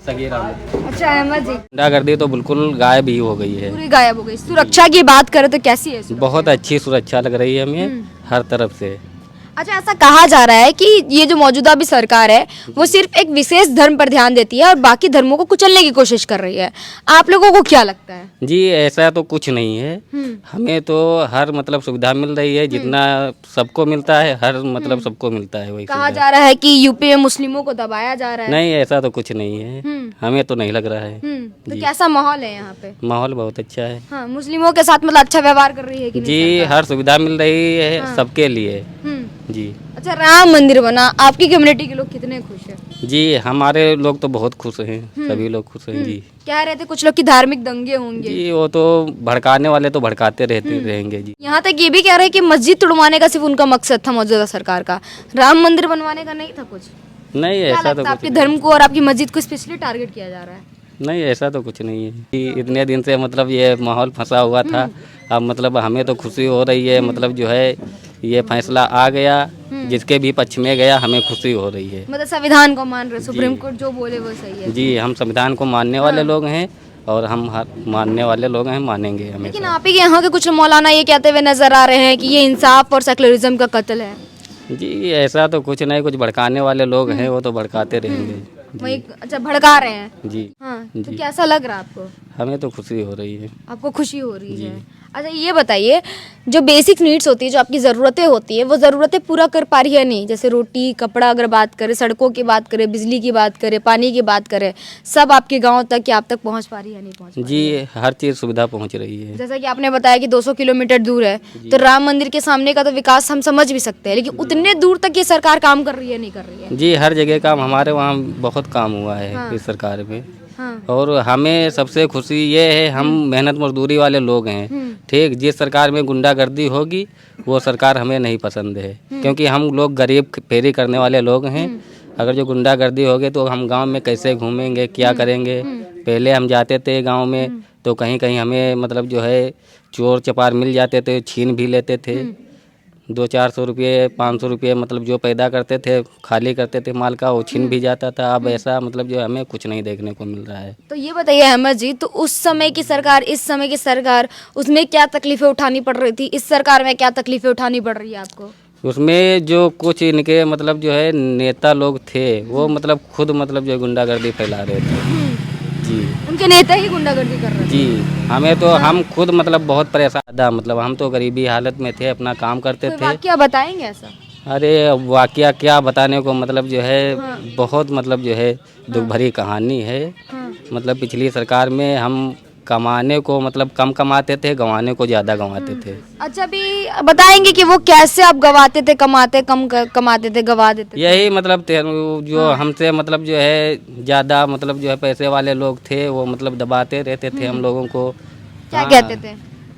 सगीर अहमद। अच्छा अहमद जी, गुंडागर्दी तो बिल्कुल गायब ही हो गई है। पूरी गायब हो गई। सुरक्षा की बात करें तो कैसी है सुरक्षा? बहुत अच्छी सुरक्षा लग रही है हमें हर तरफ से। अच्छा, ऐसा कहा जा रहा है कि ये जो मौजूदा अभी सरकार है वो सिर्फ एक विशेष धर्म पर ध्यान देती है और बाकी धर्मों को कुचलने की कोशिश कर रही है। आप लोगों को क्या लगता है? जी ऐसा तो कुछ नहीं है। हमें तो हर मतलब सुविधा मिल रही है, जितना सबको मिलता है हर मतलब सबको मिलता है वही कहा सुविधा। जा रहा है कि यूपी में मुस्लिमों को दबाया जा रहा है। नहीं ऐसा तो कुछ नहीं है, हमें तो नहीं लग रहा है। तो कैसा माहौल है यहाँ पे? माहौल बहुत अच्छा है। हाँ, मुस्लिमों के साथ मतलब अच्छा व्यवहार कर रही है कि नहीं जी सरकार? हर सुविधा मिल रही है सबके लिए। जी अच्छा, राम मंदिर बना, आपकी कम्युनिटी के लोग कितने खुश हैं? जी हमारे लोग तो बहुत खुश हैं, सभी लोग खुश हैं जी। कह रहे थे कुछ लोग कि धार्मिक दंगे होंगे। जी वो तो भड़काने वाले तो भड़काते रहते रहेंगे जी। यहाँ तक ये भी कह रहे हैं कि मस्जिद तुड़वाने का सिर्फ उनका मकसद था मौजूदा सरकार का, राम मंदिर बनवाने का नहीं था कुछ। नहीं क्या ऐसा लगता तो है कुछ आपके धर्म को और आपकी मस्जिद को स्पेशली टारगेट किया जा रहा है? नहीं ऐसा तो कुछ नहीं है कि इतने दिन से मतलब ये माहौल फंसा हुआ था। अब मतलब हमें तो खुशी हो रही है, मतलब जो है ये फैसला आ गया, जिसके भी पक्ष में गया हमें खुशी हो रही है। मतलब संविधान को मान रहे, सुप्रीम कोर्ट जो बोले वो सही है। जी हम संविधान को मानने वाले लोग हैं और हम मानने वाले लोग हैं, मानेंगे हमें। लेकिन आप ही के यहाँ के कुछ मौलाना ये कहते हुए नजर आ रहे हैं कि ये इंसाफ और सेकुलरिज्म का कत्ल है। जी ऐसा तो कुछ नहीं, कुछ भड़काने वाले लोग हैं वो तो भड़काते रहेंगे। वही, अच्छा भड़का रहे हैं। जी हाँ, तो कैसा लग रहा है आपको? हमें तो खुशी हो रही है। आपको खुशी हो रही है? अच्छा ये बताइए, जो बेसिक नीड्स होती है, जो आपकी ज़रूरतें होती है, वो ज़रूरतें पूरा कर पा रही है नहीं? जैसे रोटी कपड़ा अगर बात करें, सड़कों की बात करें, बिजली की बात करें, पानी की बात करें, सब आपके गांव तक या आप तक पहुंच पा रही है नहीं पहुंच पा रही जी है? हर चीज़ सुविधा पहुंच रही है। जैसा कि आपने बताया कि 200 किलोमीटर दूर है, तो राम मंदिर के सामने का तो विकास हम समझ भी सकते हैं, लेकिन उतने दूर तक ये सरकार काम कर रही है नहीं कर रही है? जी हर जगह काम, हमारे वहाँ बहुत काम हुआ है इस सरकार में। हाँ। और हमें सबसे खुशी ये है, हम मेहनत मजदूरी वाले लोग हैं। ठीक, जिस सरकार में गुंडागर्दी होगी वो सरकार हमें नहीं पसंद है, क्योंकि हम लोग गरीब फेरी करने वाले लोग हैं। अगर जो गुंडागर्दी होगी तो हम गांव में कैसे घूमेंगे, क्या करेंगे। पहले हम जाते थे गांव में तो कहीं कहीं हमें मतलब जो है चोर चपार मिल जाते थे, छीन भी लेते थे। 200-400 रुपये 500 रुपये मतलब जो पैदा करते थे, खाली करते थे माल का, वो छीन भी जाता था। अब ऐसा मतलब जो हमें कुछ नहीं देखने को मिल रहा है। तो ये बताइए अहमद जी, तो उस समय की सरकार, इस समय की सरकार, उसमें क्या तकलीफें उठानी पड़ रही थी, इस सरकार में क्या तकलीफें उठानी पड़ रही है आपको? उसमें जो कुछ इनके मतलब जो है नेता लोग थे वो मतलब खुद मतलब जो गुंडागर्दी फैला रहे थे। जी उनके नेता ही गुंडागर्दी कर रहे थे? जी हमें तो हम खुद मतलब बहुत परेशान था, मतलब हम तो गरीबी हालत में थे, अपना काम करते कोई थे। वाकया बताएंगे ऐसा? अरे वाकया क्या बताने को, मतलब जो है बहुत मतलब जो है दुख भरी कहानी है। मतलब पिछली सरकार में हम कमाने को मतलब कम कमाते थे, गंवाने को ज़्यादा गंवाते थे। अच्छा, अभी बताएंगे कि वो कैसे आप गवाते थे, कमाते कम कमाते थे, गवा देते थे? यही मतलब जो हमसे मतलब जो है ज़्यादा मतलब जो है पैसे वाले लोग थे वो मतलब दबाते रहते थे हम लोगों को। क्या हाँ, कहते थे?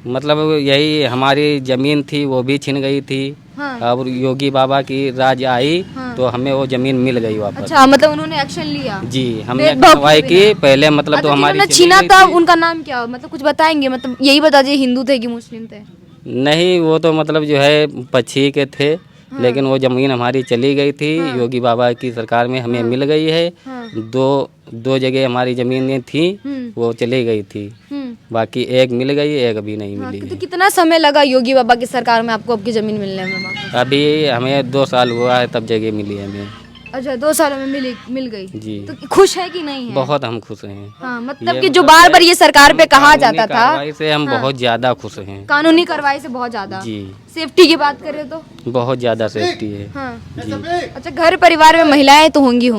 मतलब यही हमारी ज़मीन थी वो भी छिन गई थी। हाँ। अब योगी बाबा की राज आई तो हमें वो ज़मीन मिल गई वापस। अच्छा, मतलब उन्होंने एक्शन लिया? जी हमने भेदभाव सुनवाई किए की पहले, मतलब तो हमारी जिन्होंने चली छीना गई था थी। उनका नाम क्या, मतलब कुछ बताएंगे? मतलब यही बता दीजिए, हिंदू थे कि मुस्लिम थे? नहीं वो तो मतलब जो है पक्षी के थे, लेकिन वो ज़मीन हमारी चली गई थी। योगी बाबा की सरकार में हमें मिल गई है। दो जगह हमारी ज़मीनें थी वो चली गई थी, बाकी एक मिल गई, एक अभी नहीं मिली तो है। कितना समय लगा योगी बाबा की सरकार में आपको आपकी जमीन मिलने में वापस? अभी हमें 2 साल हुआ है तब जगह मिली है हमें। अच्छा, 2 सालों में मिल गई? जी तो खुश है कि नहीं है? बहुत हम खुश हैं। हाँ, मतलब ये कि जो मतलब बार बार ये सरकार पे कहा कानूनी जाता था, कार्रवाई से हम बहुत ज़्यादा खुश हैं। कानूनी कार्रवाई से बहुत ज्यादा। जी सेफ्टी की बात करें तो? बहुत ज़्यादा सेफ्टी है। हाँ। जी अच्छा, घर परिवार में महिलाएं तो होंगी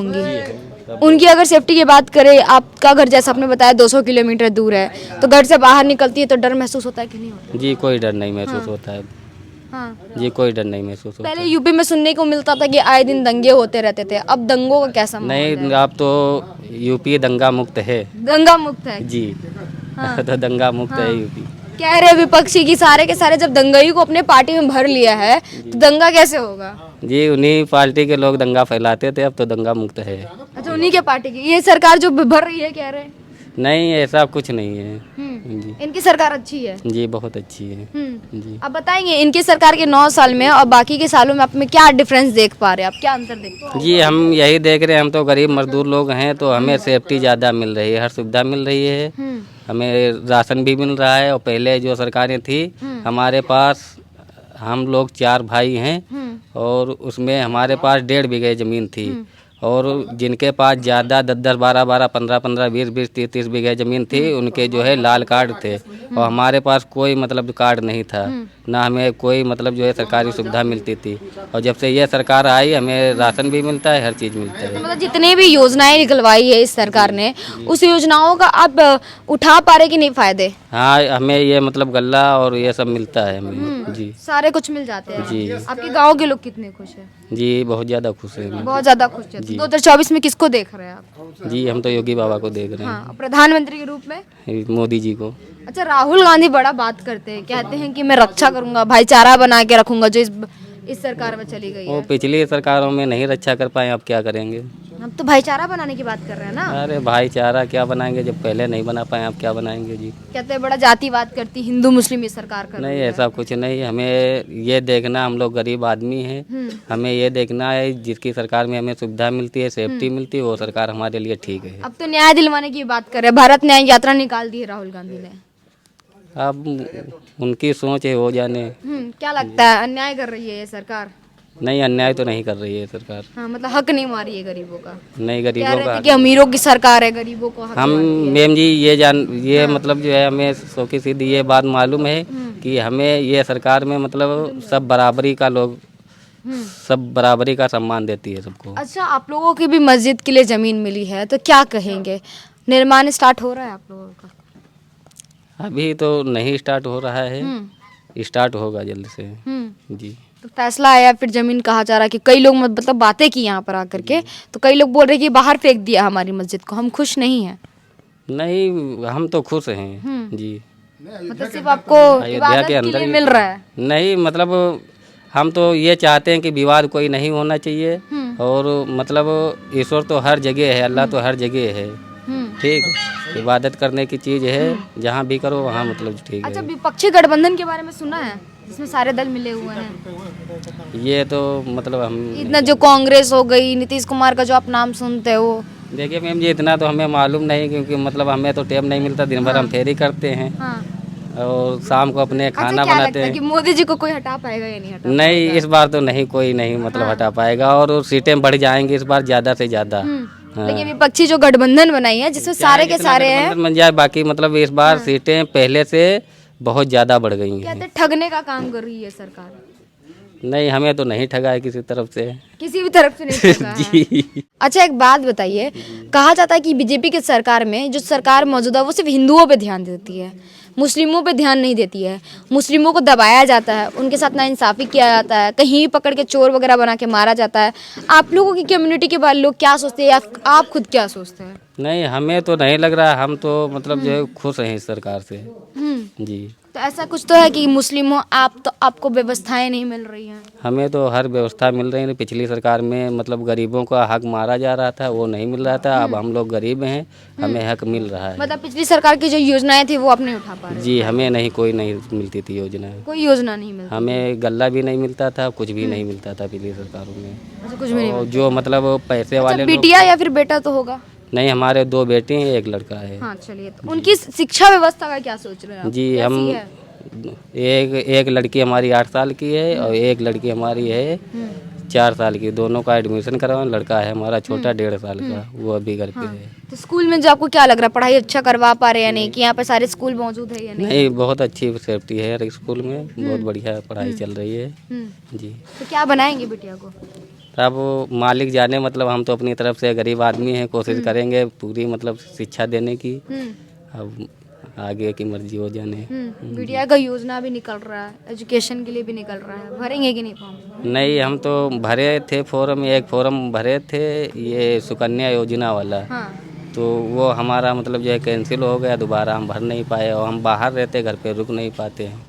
उनकी अगर सेफ्टी की बात करें, आपका घर जैसा आपने बताया 200 किलोमीटर दूर है, तो घर से बाहर निकलती है तो डर महसूस होता है कि नहीं होता? जी कोई डर नहीं महसूस होता है। हाँ। जी कोई डर नहीं महसूस होता पहले यूपी में सुनने को मिलता था कि आए दिन दंगे होते रहते थे, अब दंगों का कैसा माहौल है? नहीं, अब तो यूपी दंगा मुक्त है। दंगा मुक्त है? जी तो दंगा मुक्त है यूपी। कह रहे विपक्षी की सारे के सारे जब दंगाई को अपने पार्टी में भर लिया है तो दंगा कैसे होगा? जी उन्हीं पार्टी के लोग दंगा फैलाते थे, अब तो दंगा मुक्त है। अच्छा, उन्हीं के पार्टी की ये सरकार जो भर रही है कह रहे हैं? नहीं, ऐसा कुछ नहीं है जी। इनकी सरकार अच्छी है। जी बहुत अच्छी है जी। अब बताएंगे इनकी सरकार के 9 साल में और बाकी के सालों में आप में क्या डिफरेंस देख पा रहे हैं, आप क्या अंतर देखते हैं? जी हम यही देख रहे हैं, हम तो गरीब मजदूर लोग हैं तो हमें सेफ्टी ज़्यादा मिल रही है, हर सुविधा मिल रही है, हमें राशन भी मिल रहा है। और पहले जो सरकारें थी हमारे पास, हम लोग 4 भाई हैं और उसमें हमारे पास 1.5 बीघे ज़मीन थी, और जिनके पास ज़्यादा 10-10, 12-12, 15-15, 20-20, 30-30 बीघे ज़मीन थी उनके जो है लाल कार्ड थे, और हमारे पास कोई मतलब कार्ड नहीं था, ना हमें कोई मतलब जो है सरकारी सुविधा मिलती थी। और जब से ये सरकार आई हमें राशन भी मिलता है, हर चीज़ मिलता है। मतलब जितने भी योजनाएं निकलवाई है इस सरकार ने, उस योजनाओं का आप उठा पा रहे कि नहीं फायदे? हाँ हमें ये मतलब गल्ला और ये सब मिलता है हमें जी। सारे कुछ मिल जाते हैं जी। आपके गांव के लोग कितने खुश हैं? जी बहुत ज़्यादा खुश है बहुत ज्यादा खुश है। 2024 में किसको देख रहे हैं आप? जी। हम तो योगी बाबा को देख रहे हाँ, प्रधानमंत्री के रूप में? हैं, मोदी जी को। अच्छा, राहुल गांधी बड़ा बात करते हैं, कहते हैं कि मैं रक्षा करूंगा, भाईचारा बना के रखूंगा, जो इस सरकार में चली गई वो है। पिछली सरकारों में नहीं रक्षा कर पाए, अब क्या करेंगे? हम तो भाईचारा बनाने की बात कर रहे हैं ना। अरे भाईचारा क्या बनाएंगे जब पहले नहीं बना पाए, अब क्या बनाएंगे जी? कहते हैं बड़ा जातिवाद करती हिंदू मुस्लिम ये सरकार कर नहीं रही है। ऐसा कुछ नहीं, हमें ये देखना, हम लोग गरीब आदमी हैं, हमें ये देखना है जिसकी सरकार में हमें सुविधा मिलती है, सेफ्टी मिलती है, वो सरकार हमारे लिए ठीक है। अब तो न्याय दिलवाने की बात कर रहे हैं, भारत न्याय यात्रा निकाल दी है राहुल गांधी ने। अब उनकी सोच है, हो जाने। क्या लगता है अन्याय कर रही है ये सरकार? नहीं अन्याय तो नहीं कर रही है सरकार। हाँ, मतलब हक नहीं मारी है गरीबों का। नहीं कह गरीबों रहे का थे कि अमीरों की सरकार है, गरीबों को हक हम मारती है। मैम जी ये मतलब जो है हमें सोखी सीधी ये बात मालूम है कि हमें ये सरकार में मतलब सब बराबरी का लोग, सब बराबरी का सम्मान देती है सबको। अच्छा, आप लोगों की भी मस्जिद के लिए जमीन मिली है, तो क्या कहेंगे? निर्माण स्टार्ट हो रहा है आप लोगों का? अभी तो नहीं स्टार्ट हो रहा है, स्टार्ट होगा जल्द से जी। तो फैसला आया फिर जमीन कहा जा रहा है कि कई लोग मतलब बातें की यहाँ पर आकर के, तो कई लोग बोल रहे हैं कि बाहर फेंक दिया हमारी मस्जिद को, हम खुश नहीं हैं। नहीं हम तो खुश हैं जी। मतलब सिर्फ आपको अयोध्या इबादत के के अंदर लिए ही- मिल रहा है? नहीं मतलब हम तो ये चाहते हैं कि विवाद कोई नहीं होना चाहिए, और मतलब ईश्वर तो हर जगह है, अल्लाह तो हर जगह है, ठीक, इबादत करने की चीज़ है, जहाँ भी करो वहाँ मतलब ठीक अच्छा, है। विपक्षी गठबंधन के बारे में सुना है, जिसमें सारे दल मिले हुए हैं? ये तो मतलब हम इतना जो कांग्रेस हो गई, नीतीश कुमार का जो आप नाम सुनते हो। देखिए मैम जी इतना तो हमें मालूम नहीं, क्योंकि मतलब हमें तो टाइम नहीं मिलता, दिन भर हम फेरी करते हैं हाँ। और शाम को अपने अच्छा, खाना क्या बनाते लगता है हैं। कि मोदी जी को कोई हटा पाएगा या नहीं हटा? नहीं इस बार तो नहीं, कोई नहीं मतलब हटा पाएगा, और सीटें बढ़ जाएंगी इस बार ज़्यादा से ज़्यादा। हाँ। लेकिन विपक्षी जो गठबंधन बनाई है जिसमें सारे के जितना सारे हैं, गठबंधन बन जाए, बाकी मतलब इस बार सीटें पहले से बहुत ज़्यादा बढ़ गई हैं। कहते हैं ठगने का काम कर रही है सरकार। नहीं हमें तो नहीं ठगा है किसी तरफ से। किसी भी तरफ से नहीं ठगा है। जी अच्छा, एक बात बताइए, कहा जाता है कि बीजेपी की सरकार में जो सरकार मौजूदा वो सिर्फ हिंदुओं पे ध्यान देती है, मुस्लिमों पे ध्यान नहीं देती है, मुस्लिमों को दबाया जाता है, उनके साथ नाइंसाफ़ी किया जाता है, कहीं भी पकड़ के चोर वगैरह बना के मारा जाता है। आप लोगों की कम्युनिटी के बारे लोग क्या सोचते हैं, या आप खुद क्या सोचते हैं? नहीं हमें तो नहीं लग रहा, हम तो मतलब जो है खुश हैं इस सरकार से जी। तो ऐसा कुछ तो है कि मुस्लिमों आपको व्यवस्थाएं नहीं मिल रही हैं? हमें तो हर व्यवस्था मिल रही है। पिछली सरकार में मतलब गरीबों का हक मारा जा रहा था, वो नहीं मिल रहा था, अब हम लोग गरीब हैं, हमें हक मिल रहा है। मतलब पिछली सरकार की जो योजनाएं थी वो आप नहीं उठा पा रहे? जी हमें नहीं, कोई नहीं मिलती थी योजना, कोई योजना नहीं मिलती? हमें गल्ला भी नहीं मिलता था, कुछ भी नहीं मिलता था पिछली सरकारों में। अच्छा, कुछ भी नहीं और जो मतलब पैसे वाले लोग, बिटिया या फिर बेटा तो होगा? नहीं हमारे 2 बेटे हैं, 1 लड़का है। हाँ, चलिए, तो उनकी शिक्षा व्यवस्था का क्या सोच रहे हैं आप? जी कैसी हम है? एक लड़की हमारी 8 साल की है और एक लड़की हमारी है 4 साल की, दोनों का एडमिशन करवाना। लड़का है हमारा छोटा 1.5 साल का, वो अभी घर पे है। तो स्कूल में जो आपको क्या लग रहा है, पढ़ाई अच्छा करवा पा रहे हैं या नहीं, कि यहाँ पे सारे स्कूल मौजूद है या नहीं? नहीं बहुत अच्छी सेफ्टी है हर स्कूल में, बहुत बढ़िया पढ़ाई चल रही है जी। तो क्या बनाएंगे बिटिया को? अब मालिक जाने, मतलब हम तो अपनी तरफ से गरीब आदमी हैं, कोशिश करेंगे पूरी मतलब शिक्षा देने की, अब आगे की मर्जी हो जाने। बिटिया का योजना भी निकल रहा है, एजुकेशन के लिए भी निकल रहा है, भरेंगे कि नहीं फॉर्म? नहीं हम तो भरे थे फॉर्म, एक फॉर्म भरे थे ये सुकन्या योजना वाला, हाँ। तो वो हमारा मतलब जो है कैंसिल हो गया, दोबारा हम भर नहीं पाए, और हम बाहर रहते, घर पे रुक नहीं पाते हैं।